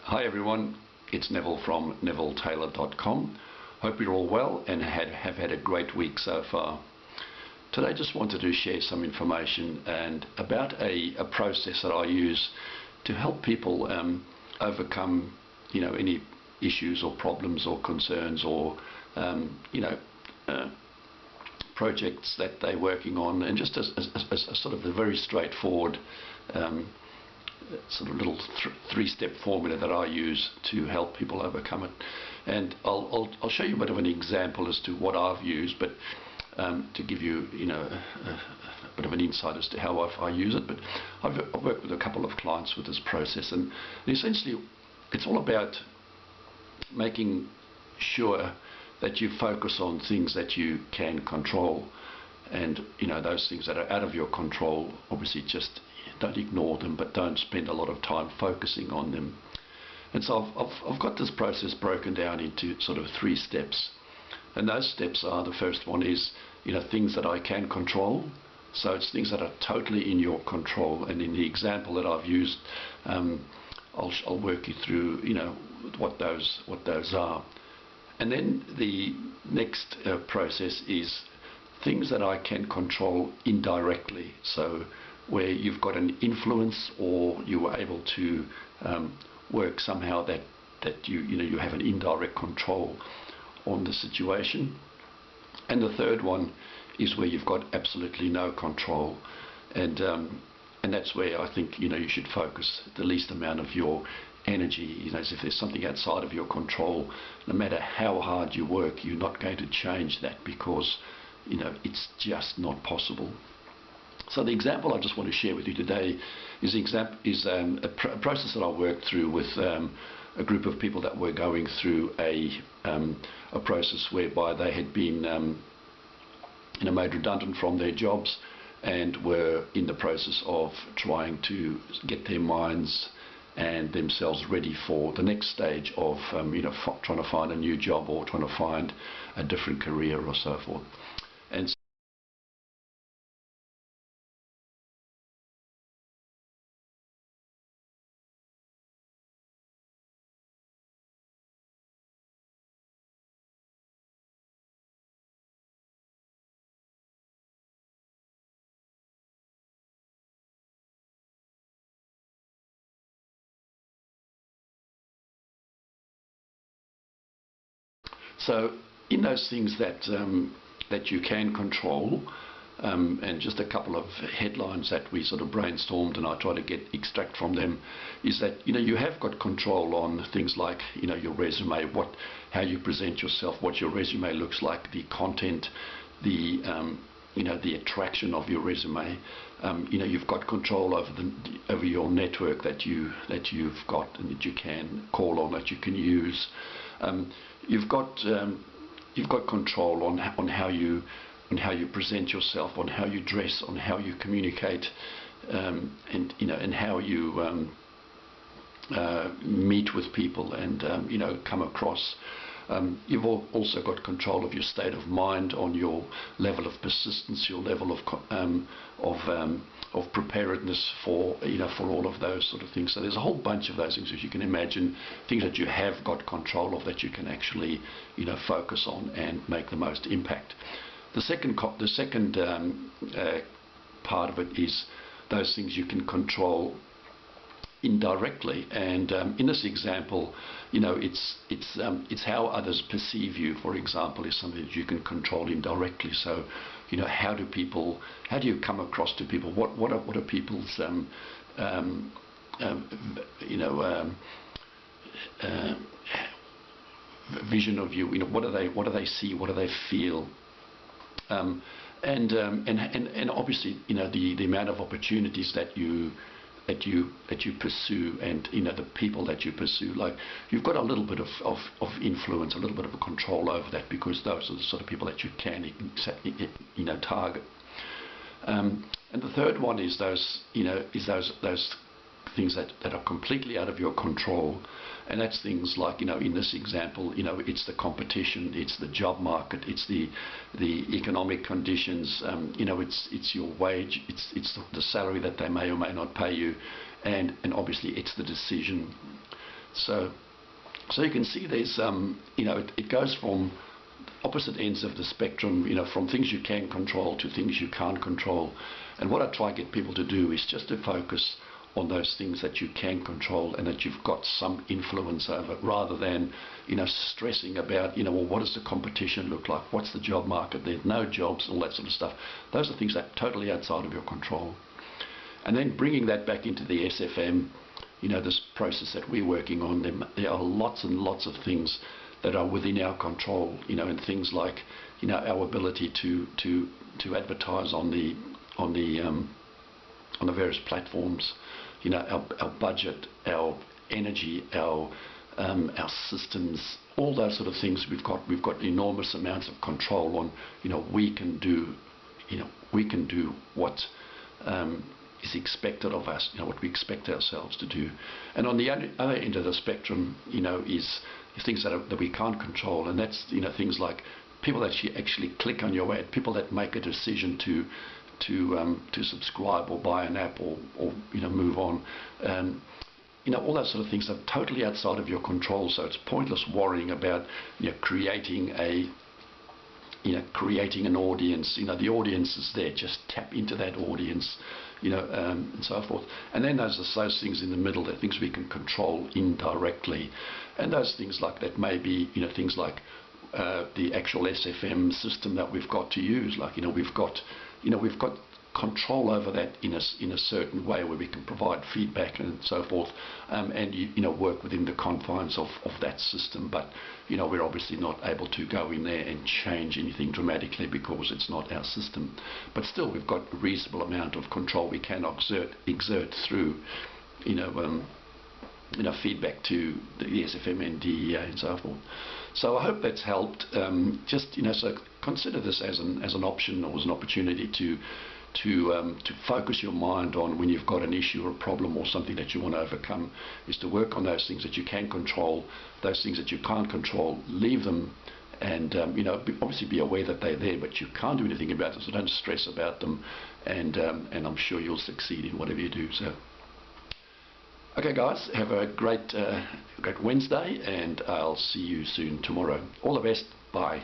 Hi everyone, it's Neville from NevilleTaylor.com. Hope you're all well and have had a great week so far. Today I just wanted to share some information about a process that I use to help people overcome any issues or problems or concerns or projects that they're working on, and just as a sort of a very straightforward sort of little three-step formula that I use to help people overcome it. And I'll show you a bit of an example as to what I've used, but to give you a bit of an insight as to how I use it. But I've worked with a couple of clients with this process, and essentially it's all about making sure that you focus on things that you can control, and those things that are out of your control, obviously just don't ignore them, but don't spend a lot of time focusing on them. And so I've got this process broken down into sort of 3 steps, and those steps are: the first one is things that I can control. So it's things that are totally in your control, and in the example that I've used, I'll work you through what those are. And then the next process is things that I can control indirectly, so where you've got an influence, or you were able to work somehow that you have an indirect control on the situation. And the third one is where you've got absolutely no control, and that's where I think you should focus the least amount of your energy. As if there's something outside of your control, no matter how hard you work, you're not going to change that, because it's just not possible. So the example I just want to share with you today is a process that I worked through with a group of people that were going through a process whereby they had been made redundant from their jobs, and were in the process of trying to get their minds and themselves ready for the next stage of trying to find a new job, or trying to find a different career, or so forth. And so in those things that you can control, and just a couple of headlines that we sort of brainstormed and I try to extract from them, is that you have got control on things like your resume, how you present yourself, what your resume looks like, the content, the attraction of your resume. You've got control over your network that you've got and that you can call on, that you can use. You've got control on how you present yourself, on how you dress, on how you communicate, and how you meet with people and come across. You've also got control of your state of mind, on your level of persistence, your level of preparedness for all of those sort of things. So there's a whole bunch of those things, as you can imagine, things that you have got control of, that you can actually focus on and make the most impact. The second part of it is those things you can control indirectly, and in this example, it's how others perceive you, for example, is something that you can control indirectly. So how do you come across to people? What are people's vision of you? What do they see? What do they feel? And obviously the amount of opportunities that you pursue, and the people that you pursue. Like, you've got a little bit of influence, a little bit of a control over that, because those are the sort of people that you can target. And the third one is those things that are completely out of your control, and that's things like in this example, it's the competition, it's the job market, it's the economic conditions, it's your wage, it's the salary that they may or may not pay you, and obviously it's the decision. So you can see there's, it goes from opposite ends of the spectrum, from things you can control to things you can't control. And what I try to get people to do is just to focus on those things that you can control and that you've got some influence over, rather than, stressing about, well, what does the competition look like? What's the job market? There's no jobs, all that sort of stuff. Those are things that are totally outside of your control. And then bringing that back into the SFM, this process that we're working on, there are lots and lots of things that are within our control, and things like, our ability to advertise on the various platforms, our budget, our energy, our systems, all those sort of things. We've got enormous amounts of control on. We can do what is expected of us, what we expect ourselves to do. And on the other end of the spectrum, is things that we can't control, and that's things like people that actually click on your ad, people that make a decision to subscribe or buy an app or move on. All those sort of things are totally outside of your control. So it's pointless worrying about creating an audience. The audience is there. Just tap into that audience, and so forth. And then there's those things in the middle, the things we can control indirectly, and those things like that may be things like the actual SFM system that we've got to use. Like we've got control over that in a certain way, where we can provide feedback and so forth, and work within the confines of that system. But we're obviously not able to go in there and change anything dramatically because it's not our system. But still, we've got a reasonable amount of control we can exert through feedback to the SFM and DEA and so forth. So I hope that's helped. So consider this as an option, or as an opportunity to focus your mind on, when you've got an issue or a problem or something that you want to overcome, is to work on those things that you can control. Those things that you can't control, leave them, and obviously be aware that they're there, but you can't do anything about them, so don't stress about them, and I'm sure you'll succeed in whatever you do. So okay guys, have a great Wednesday, and I'll see you soon tomorrow. All the best. Bye.